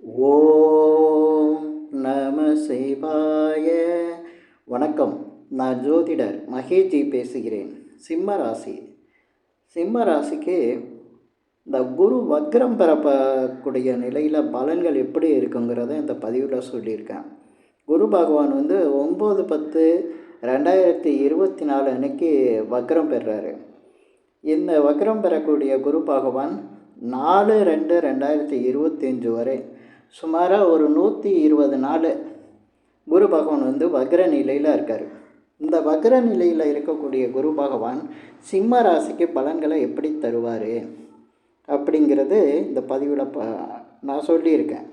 ஓம் நம சிவாய. வணக்கம். நான் ஜோதிடர் மகேஜி பேசுகிறேன். சிம்ம ராசி. சிம்ம ராசிக்கு இந்த குரு வக்ரம் பெறக்கூடிய நிலையில் பலன்கள் எப்படி இருக்குங்கிறத இந்த பதிவில் சொல்லியிருக்கேன். குரு பகவான் 9/10/2024 அன்னைக்கு வக்ரம் பெறுறாரு. இந்த வக்ரம் பெறக்கூடிய குரு பகவான் 4/2/2025 வரை சுமாராக ஒரு 120 நாள் குரு பகவான் வக்ர நிலையில் இருக்கார். இந்த வக்ர நிலையில் இருக்கக்கூடிய குரு பகவான் சிம்ம ராசிக்கு பலன்களை எப்படி தருவார் அப்படிங்கிறது இந்த பதிவில் நான் சொல்லியிருக்கேன்.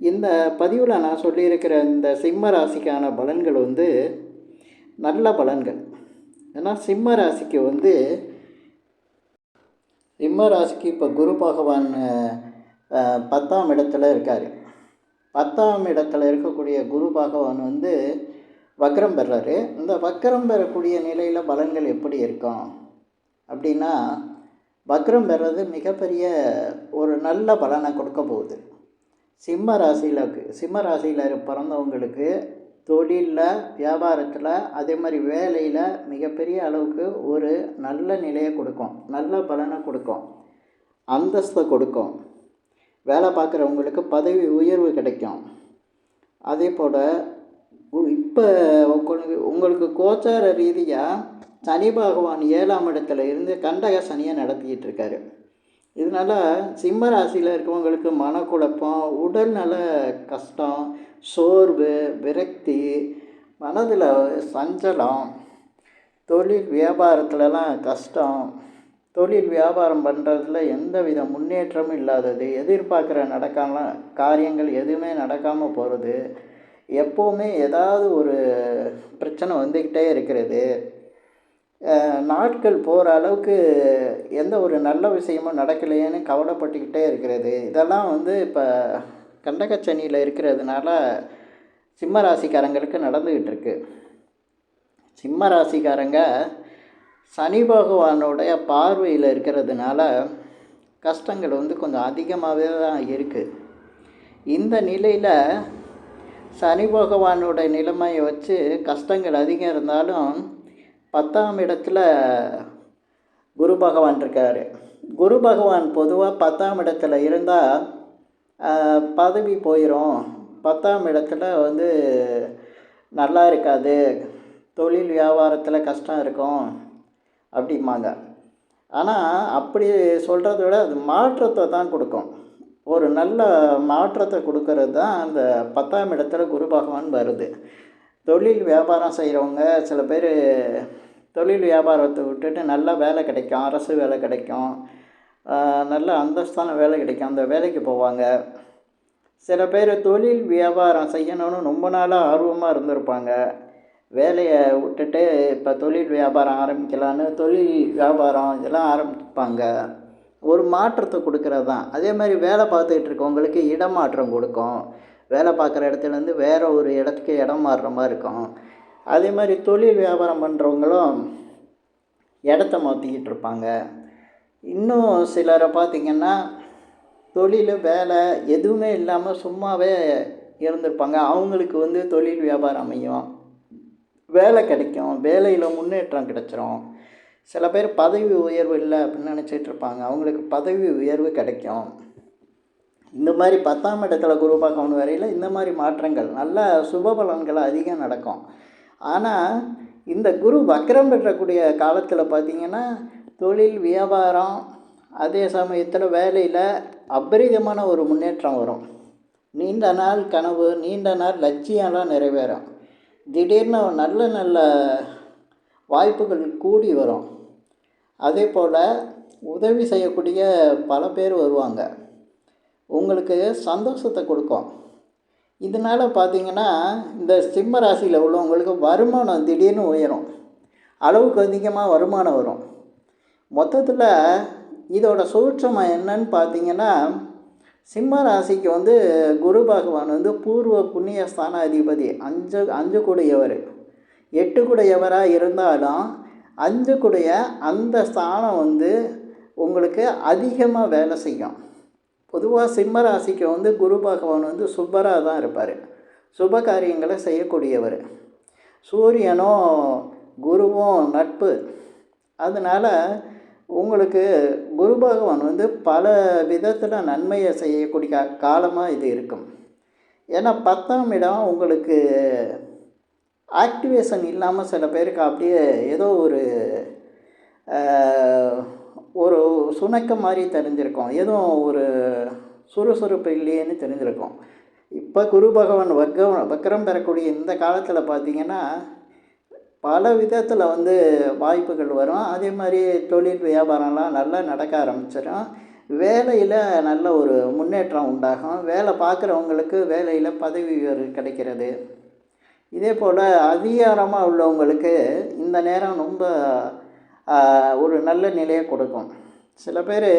இந்த பதிவில் நான் சொல்லியிருக்கிற இந்த சிம்ம ராசிக்கான பலன்கள் நல்ல பலன்கள். ஏன்னா சிம்ம ராசிக்கு இப்போ குரு பகவான் 10ஆம் இடத்துல இருக்கார். 10ஆம் இடத்துல இருக்கக்கூடிய குரு பகவான் வக்ரம் பெறாரு. இந்த வக்ரம் பெறக்கூடிய நிலையில் பலன்கள் எப்படி இருக்கும் அப்படின்னா, வக்ரம் பெறது மிகப்பெரிய ஒரு நல்ல பலனை கொடுக்க போகுது. சிம்ம ராசியில் பிறந்தவங்களுக்கு தொழிலில், வியாபாரத்தில், அதே மாதிரி வேலையில் மிகப்பெரிய அளவுக்கு ஒரு நல்ல நிலையை கொடுக்கும், நல்ல பலனை கொடுக்கும், அந்தஸ்தை கொடுக்கும். வேலை பார்க்குறவங்களுக்கு பதவி உயர்வு கிடைக்கும். அதே போல் இப்போ உங்களுக்கு கோச்சார ரீதியாக சனி பகவான் 7ஆம் இடத்துல இருந்து கண்டக சனியை நடத்திக்கிட்டு இருக்காரு. இதனால் சிம்ம ராசியில் இருக்கவங்களுக்கு மனக்குழப்பம், உடல்நல கஷ்டம், சோர்வு, விரக்தி, மனதில் சஞ்சலம், தொழில் வியாபாரத்துலலாம் கஷ்டம், தொழில் வியாபாரம் பண்ணுறதுல எந்தவித முன்னேற்றமும் இல்லாதது, எதிர்பார்க்குற காரியங்கள் எதுவுமே நடக்காமல் போகிறது, எப்போவுமே ஏதாவது ஒரு பிரச்சனை வந்துக்கிட்டே இருக்கிறது, நாட்கள் போகிற அளவுக்கு எந்த ஒரு நல்ல விஷயமும் நடக்கலையேன்னு கவலைப்பட்டுக்கிட்டே இருக்கிறது. இதெல்லாம் இப்போ கண்டகச்சனியில் இருக்கிறதுனால சிம்ம ராசிக்காரங்களுக்கு நடந்துக்கிட்டு இருக்கு. சிம்ம ராசிக்காரங்க சனி பகவானுடைய பார்வையில் இருக்கிறதுனால கஷ்டங்கள் கொஞ்சம் அதிகமாகவே தான் இருக்குது. இந்த நிலையில் சனி பகவானுடைய நிலைமையை வச்சு கஷ்டங்கள் அதிகம் இருந்தாலும் 10ஆம் இடத்துல குரு பகவான் இருக்கார். குரு பகவான் பொதுவாக 10ஆம் இடத்துல இருந்தால் பதவி போயிடும், 10ஆம் இடத்துல நல்லா இருக்காது, தொழில் வியாபாரத்தில் கஷ்டம் இருக்கும் அப்படிம்பாங்க. ஆனால் அப்படி சொல்கிறத விட அது மாற்றத்தை தான் கொடுக்கும். ஒரு நல்ல மாற்றத்தை கொடுக்கறது தான் அந்த 10ஆம் இடத்துல குரு பகவான் வருது. தொழில் வியாபாரம் செய்கிறவங்க சில பேர் தொழில் வியாபாரத்தை விட்டுட்டு நல்ல வேலை கிடைக்கும், அரசு வேலை கிடைக்கும், நல்ல அந்தஸ்தான வேலை கிடைக்கும், அந்த வேலைக்கு போவாங்க. சில பேர் தொழில் வியாபாரம் செய்யணும்னு ரொம்ப நாளாக ஆர்வமாக இருந்திருப்பாங்க. வேலையை விட்டுட்டு இப்போ தொழில் வியாபாரம் ஆரம்பிக்கலான்னு தொழில் வியாபாரம் இதெல்லாம் ஆரம்பிப்பாங்க. ஒரு மாற்றத்தை கொடுக்கறது தான். அதே மாதிரி வேலை பார்த்துக்கிட்டு இருக்கவங்களுக்கு இடமாற்றம் கொடுக்கும். வேலை பார்க்குற இடத்துலேருந்து வேறு ஒரு இடத்துக்கு இடம் மாறுற மாதிரி இருக்கும். அதே மாதிரி தொழில் வியாபாரம் பண்ணுறவங்களும் இடத்த மாற்றிக்கிட்டு இருப்பாங்க. இன்னும் சிலரை பார்த்திங்கன்னா தொழில் வேலை எதுவுமே இல்லாமல் சும்மாவே இருந்திருப்பாங்க. அவங்களுக்கு தொழில் வியாபாரம் அமையும், வேலை கிடைக்கும், வேலையில் முன்னேற்றம் கிடைச்சிரும். சில பேர் பதவி உயர்வு இல்லை அப்படின்னு நினச்சிட்டு இருப்பாங்க, அவங்களுக்கு பதவி உயர்வு கிடைக்கும். இந்த மாதிரி 10ஆம் இடத்துல குரு பகவான் வரையில் இந்த மாதிரி மாற்றங்கள், நல்ல சுப பலன்கள் அதிகம் நடக்கும். ஆனால் இந்த குரு வக்ரம் பெறக்கூடிய காலத்தில் பார்த்திங்கன்னா தொழில் வியாபாரம், அதே சமயத்தில் வேலையில் அபரிதமான ஒரு முன்னேற்றம் வரும். நீண்ட நாள் கனவு, நீண்ட நாள் லட்சியம்லாம் நிறைவேறும். திடீர்னு நல்ல நல்ல வாய்ப்புகள் கூடி வரும். அதே போல் உதவி செய்யக்கூடிய பல பேர் வருவாங்க, உங்களுக்கு சந்தோஷத்தை கொடுக்கும். இதனால் பார்த்திங்கன்னா இந்த சிம்ம ராசியில் உள்ளவங்களுக்கு வருமானம் திடீர்னு உயரும், அளவுக்கு அதிகமாக வருமானம் வரும். மொத்தத்தில் இதோட சூட்சமாக என்னன்னு பார்த்திங்கன்னா, சிம்ம ராசிக்கு குரு பகவான் பூர்வ புண்ணிய ஸ்தான அதிபதி, 5 கூடையவர், 8 கூடையவராக இருந்தாலும் 5 கூடைய அந்த ஸ்தானம் உங்களுக்கு அதிகமாக வேலை செய்யும். பொதுவாக சிம்ம ராசிக்கு வந்து குரு பகவான் வந்து சுபராக தான் இருப்பார். சுப காரியங்களை செய்யக்கூடியவர். சூரியனும் குருவும் நட்பு. அதனால் உங்களுக்கு குரு பகவான் வந்து பல விதத்தில் நன்மையை செய்யக்கூடிய காலமாக இது இருக்கும். ஏன்னா 10ஆம் இடம் உங்களுக்கு ஆக்டிவேஷன் இல்லாமல் சில பேருக்கு அப்படியே ஏதோ ஒரு ஒரு சுணக்கம் மாதிரி தெரிஞ்சிருக்கும், எதுவும் ஒரு சுறுசுறுப்பு இல்லையேன்னு தெரிஞ்சிருக்கும். இப்போ குரு பகவான் வக்ரம் பெறக்கூடிய இந்த காலத்தில் பார்த்திங்கன்னா பல விதத்தில் வந்து வாய்ப்புகள் வரும். அதே மாதிரி தொழில் வியாபாரம்லாம் நல்லா நடக்க ஆரம்பிச்சிடும். வேலையில் நல்ல ஒரு முன்னேற்றம் உண்டாகும். வேலை பார்க்குறவங்களுக்கு வேலையில் பதவி உயர்வு கிடைக்கிறது. இதே போல் அதிகாரமாக உள்ளவங்களுக்கு இந்த நேரம் ரொம்ப ஒரு நல்ல நிலையை கொடுக்கும். சில பேர்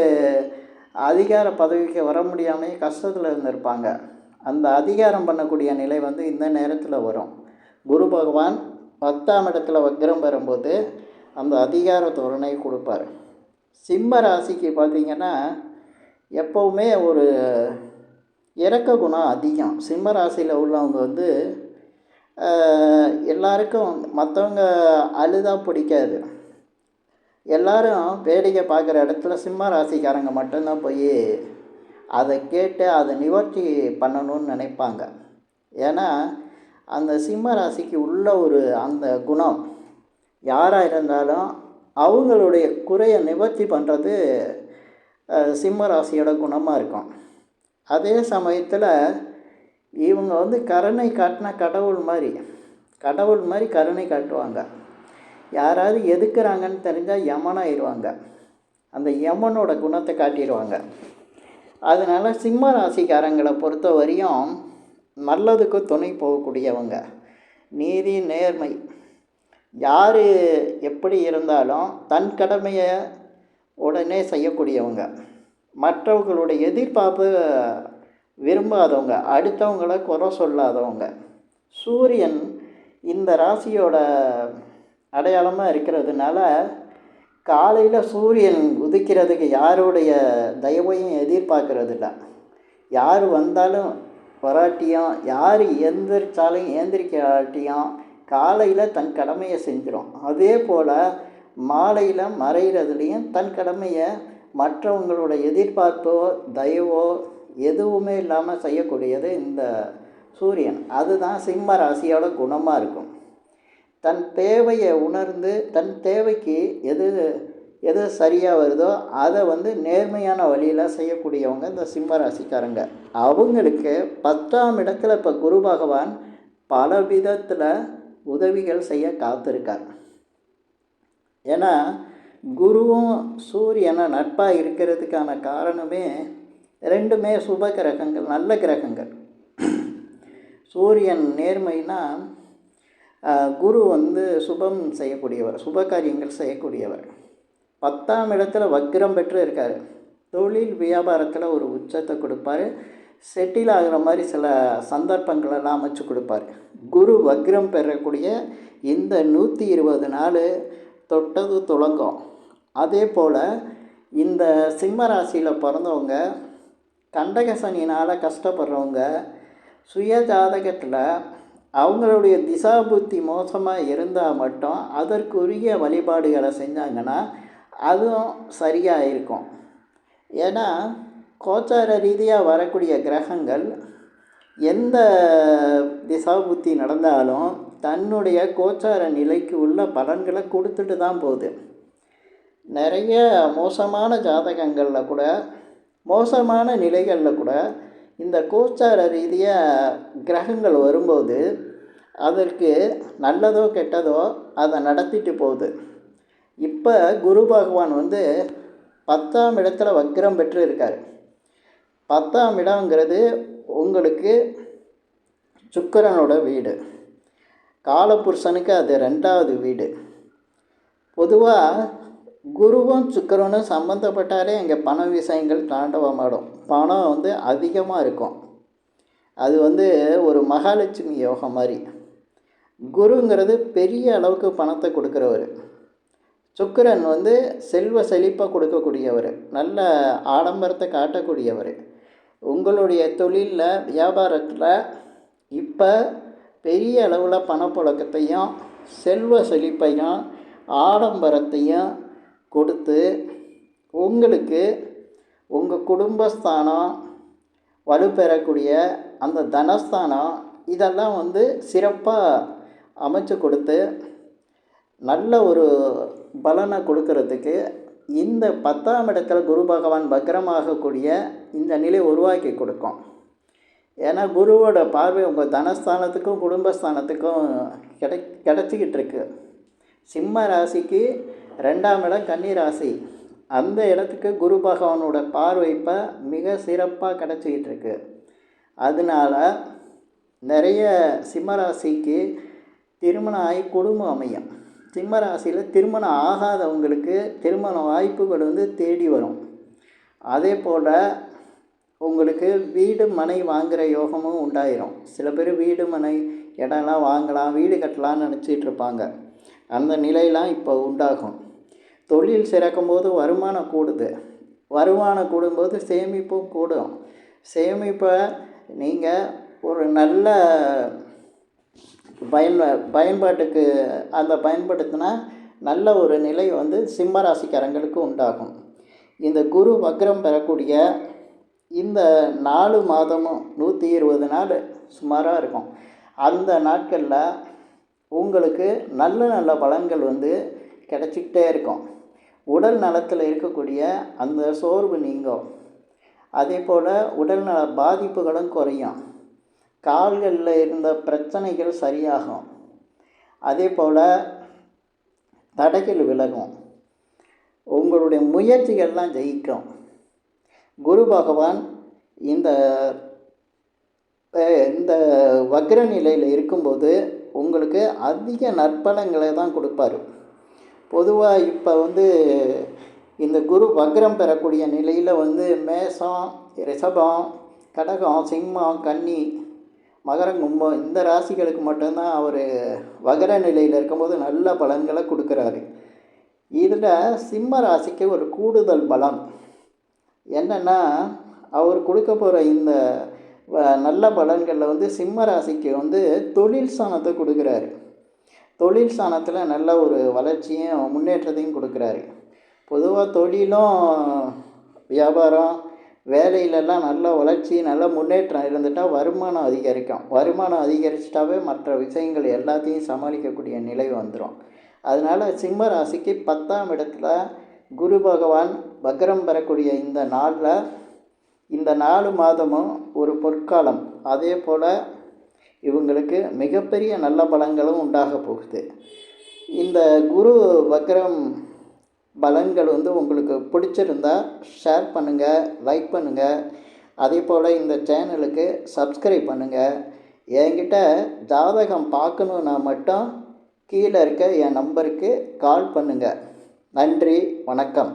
அதிகார பதவிக்கு வர முடியாமல் கஷ்டத்தில் இருந்திருப்பாங்க. அந்த அதிகாரம் பண்ணக்கூடிய நிலை வந்து இந்த நேரத்தில் வரும். குரு பகவான் 10ஆம் இடத்துல வக்ரம் பெறும்போது அந்த அதிகார தோரணை கொடுப்பார். சிம்ம ராசிக்கு பார்த்திங்கன்னா எப்போவுமே ஒரு இரக்க குணம் அதிகம். சிம்ம ராசியில் உள்ளவங்க வந்து எல்லாருக்கும் மற்றவங்க அழுதா பிடிக்காது. எல்லோரும் வேடிக்கை பார்க்குற இடத்துல சிம்ம ராசிக்காரங்க மட்டும்தான் போய் அதை கேட்டு அதை நிவர்த்தி பண்ணணும்னு நினைப்பாங்க. ஏன்னா அந்த சிம்ம ராசிக்கு உள்ள ஒரு அந்த குணம் யாராக இருந்தாலும் அவங்களுடைய குறையை நிவர்த்தி பண்ணுறது சிம்ம ராசியோட குணமாக இருக்கும். அதே சமயத்தில் இவங்க வந்து கருணை காட்டினா கடவுள் மாதிரி கருணை காட்டுவாங்க. யாராவது எதுக்குறாங்கன்னு தெரிஞ்சால் யமனாகிடுவாங்க. அந்த யமனோட குணத்தை காட்டிடுவாங்க. அதனால் சிம்ம ராசிக்காரங்களை பொறுத்த வரையும் நல்லதுக்கு துணை போகக்கூடியவங்க, நீதி நேர்மை, யார் எப்படி இருந்தாலும் தன் கடமையை உடனே செய்யக்கூடியவங்க, மற்றவர்களுடைய எதிர்பார்ப்பு விரும்பாதவங்க, அடுத்தவங்களை குறை சொல்லாதவங்க. சூரியன் இந்த ராசியோட அடையாளமாக இருக்கிறதுனால காலையில் சூரியன் உதிக்கிறதுக்கு யாருடைய தயவையும் எதிர்பார்க்கறது இல்லை. யார் வந்தாலும் வராட்டியும், யார் ஏந்திரிக்காட்டியும் காலையில் தன் கடமையை செஞ்சிடும். அதே போல் மாலையில் மறைகிறதுலேயும் தன் கடமையை மற்றவங்களோட எதிர்பார்ப்போ தயவோ எதுவுமே இல்லாமல் செய்யக்கூடியது இந்த சூரியன். அதுதான் சிம்ம ராசியோட குணமாக இருக்கும். தன் தேவையை உணர்ந்து தன் தேவைக்கு எது சரியாக வருதோ அதை வந்து நேர்மையான வழியில் செய்யக்கூடியவங்க இந்த சிம்ம ராசிக்காரங்க. அவங்களுக்கு 10ஆம் இடத்துல இப்போ குரு பகவான் பல விதத்தில் உதவிகள் செய்ய காத்திருக்கார். ஏன்னா குருவும் சூரியனை நட்பாக இருக்கிறதுக்கான காரணமே ரெண்டுமே சுப கிரகங்கள், நல்ல கிரகங்கள். சூரியன் நேர்மைனா குரு வந்து சுபம் செய்யக்கூடியவர், சுப காரியங்கள் செய்யக்கூடியவர். 10ஆம் இடத்துல வக்ரம் பெற்று இருக்கார். தொழில் வியாபாரத்தில் ஒரு உச்சத்தை கொடுப்பார். செட்டில் ஆகிற மாதிரி சில சந்தர்ப்பங்களெல்லாம் அமைச்சு கொடுப்பார். குரு வக்ரம் பெறக்கூடிய இந்த 120 நாள் தொட்டது துளங்கும். அதே போல் இந்த சிம்ம ராசியில் பிறந்தவங்க, கண்டக சனினால் கஷ்டப்படுறவங்க, சுய ஜாதகத்தில் அவங்களுடைய திசா புத்தி மோசமாக இருந்தால் மட்டும் அதற்குரிய வழிபாடுகளை செஞ்சாங்கன்னா அதுவும் சரியாக இருக்கும். ஏன்னா கோச்சார ரீதியாக வரக்கூடிய கிரகங்கள் எந்த திசா புத்தி நடந்தாலும் தன்னுடைய கோச்சார நிலைக்கு உள்ள பலன்களை கொடுத்துட்டு தான் போகுது. நிறைய மோசமான ஜாதகங்களில் கூட, மோசமான நிலைகளில் கூட இந்த கோச்சார ரீதியாக கிரகங்கள் வரும்போது அதற்கு நல்லதோ கெட்டதோ அதை நடத்திட்டு போகுது. இப்போ குரு பகவான் வந்து 10ஆம் இடத்துல வக்ரம் பெற்று இருக்கார். 10ஆம் இடங்கிறது உங்களுக்கு சுக்கிரனோட வீடு, காலபுருஷனுக்கு அது 2வது வீடு. பொதுவாக குருவும் சுக்கிரனும் சம்மந்தப்பட்டாலே இங்கே பண விஷயங்கள் தாண்டவமாடும். பணம் வந்து அதிகமாக இருக்கும். அது வந்து ஒரு மகாலட்சுமி யோகம் மாதிரி. குருங்கிறது பெரிய அளவுக்கு பணத்தை கொடுக்குறவர். சுக்கிரன் வந்து செல்வ செழிப்பை கொடுக்கக்கூடியவர், நல்ல ஆடம்பரத்தை காட்டக்கூடியவர். உங்களுடைய தொழிலில் வியாபாரத்தில் இப்போ பெரிய அளவில் பணப்புழக்கத்தையும் செல்வ செழிப்பையும் ஆடம்பரத்தையும் கொடுத்து உங்களுக்கு உங்கள் குடும்பஸ்தானம் வலுப்பெறக்கூடிய அந்த தனஸ்தானம் இதெல்லாம் வந்து சிறப்பாக அமைச்சு கொடுத்து நல்ல ஒரு பலனை கொடுக்கறதுக்கு இந்த 10ஆம் இடத்துல குரு பகவான் வக்ரமாகக்கூடிய இந்த நிலை உருவாக்கி கொடுக்கும். ஏன்னா குருவோட பார்வை உங்கள் தனஸ்தானத்துக்கும் குடும்பஸ்தானத்துக்கும் கிடச்சிக்கிட்டு இருக்கு. சிம்ம ராசிக்கு 2ஆம் இடம் கன்னி ராசி, அந்த இடத்துக்கு குரு பகவானோட பார்வை இப்போ மிக சிறப்பாக கிடச்சிக்கிட்டு இருக்கு. அதனால நிறைய சிம்மராசிக்கு திருமணம் ஆகி குடும்பம் அமையும். சிம்ம ராசியில் திருமணம் ஆகாதவங்களுக்கு திருமண வாய்ப்புகள் வந்து தேடி வரும். அதே போல் உங்களுக்கு வீடு மனை வாங்குகிற யோகமும் உண்டாயிரும். சில பேர் வீடு மனை இடம்லாம் வாங்கலாம், வீடு கட்டலான்னு நினச்சிட்டு இருப்பாங்க. அந்த நிலையெல்லாம் இப்போ உண்டாகும். தொழில் சிறக்கும் போது வருமானம் கூடுது. வருமானம் கூடும்போது சேமிப்பும் கூடும். சேமிப்பை நீங்கள் ஒரு நல்ல பயன்பாட்டுக்கு பயன்படுத்தினா நல்ல ஒரு நிலை வந்து சிம்ம ராசிக்காரங்களுக்கு உண்டாகும். இந்த குரு வக்ரம் பெறக்கூடிய இந்த 4 மாதமும் 120 நாள் சுமாராக இருக்கும். அந்த நாட்களில் உங்களுக்கு நல்ல நல்ல பலன்கள் வந்து கிடச்சிக்கிட்டே இருக்கும். உடல் நலத்தில் இருக்கக்கூடிய அந்த சோர்வு நீங்கும். அதே போல் உடல்நல பாதிப்புகளும் குறையும். கால்களில் இருந்த பிரச்சனைகள் சரியாகும். அதே போல் தடைகள் விலகும். உங்களுடைய முயற்சிகள்லாம் ஜெயிக்கும். குரு பகவான் இந்த இந்த வக்ர நிலையில் இருக்கும்போது உங்களுக்கு அதிக நற்பலங்களை தான் கொடுப்பார். பொதுவாக இப்போ வந்து இந்த குரு வக்ரம் பெறக்கூடிய நிலையில் வந்து மேஷம், ரிஷபம், கடகம், சிம்மம், கன்னி, மகரம், கும்பம் இந்த ராசிகளுக்கு மட்டும்தான் அவர் வக்ர நிலையில் இருக்கும்போது நல்ல பலன்களை கொடுக்குறாரு. இதில் சிம்ம ராசிக்கு ஒரு கூடுதல் பலம் என்னென்னா, அவர் கொடுக்க போகிற இந்த நல்ல பலன்களில் வந்து சிம்ம ராசிக்கு வந்து தொழில் ஸ்தானத்தை கொடுக்குறாரு. தொழில் ஸ்தானத்தில் நல்ல ஒரு வளர்ச்சியும் முன்னேற்றத்தையும் கொடுக்குறாரு. பொதுவாக தொழிலும் வியாபாரம் வேலையிலெல்லாம் நல்ல வளர்ச்சி நல்ல முன்னேற்றம் இருந்துட்டால் வருமானம் அதிகரிக்கும். வருமானம் அதிகரிச்சிட்டாவே மற்ற விஷயங்கள் எல்லாத்தையும் சமாளிக்கக்கூடிய நிலை வந்துடும். அதனால் சிம்ம ராசிக்கு 10ஆம் இடத்துல குரு பகவான் வக்ரம் பெறக்கூடிய இந்த நாளில் இந்த 4 மாதமும் ஒரு பொற்காலம். அதே போல் இவங்களுக்கு மிகப்பெரிய நல்ல பலன்களும் உண்டாக போகுது. இந்த குரு வக்ரம் பலன்கள் வந்து உங்களுக்கு பிடிச்சிருந்தா ஷேர் பண்ணுங்கள், லைக் பண்ணுங்கள். அதே போல் இந்த சேனலுக்கு சப்ஸ்கிரைப் பண்ணுங்கள். என்கிட்ட ஜாதகம் பார்க்கணுன்னா மட்டும் கீழே இருக்க என் நம்பருக்கு கால் பண்ணுங்கள். நன்றி, வணக்கம்.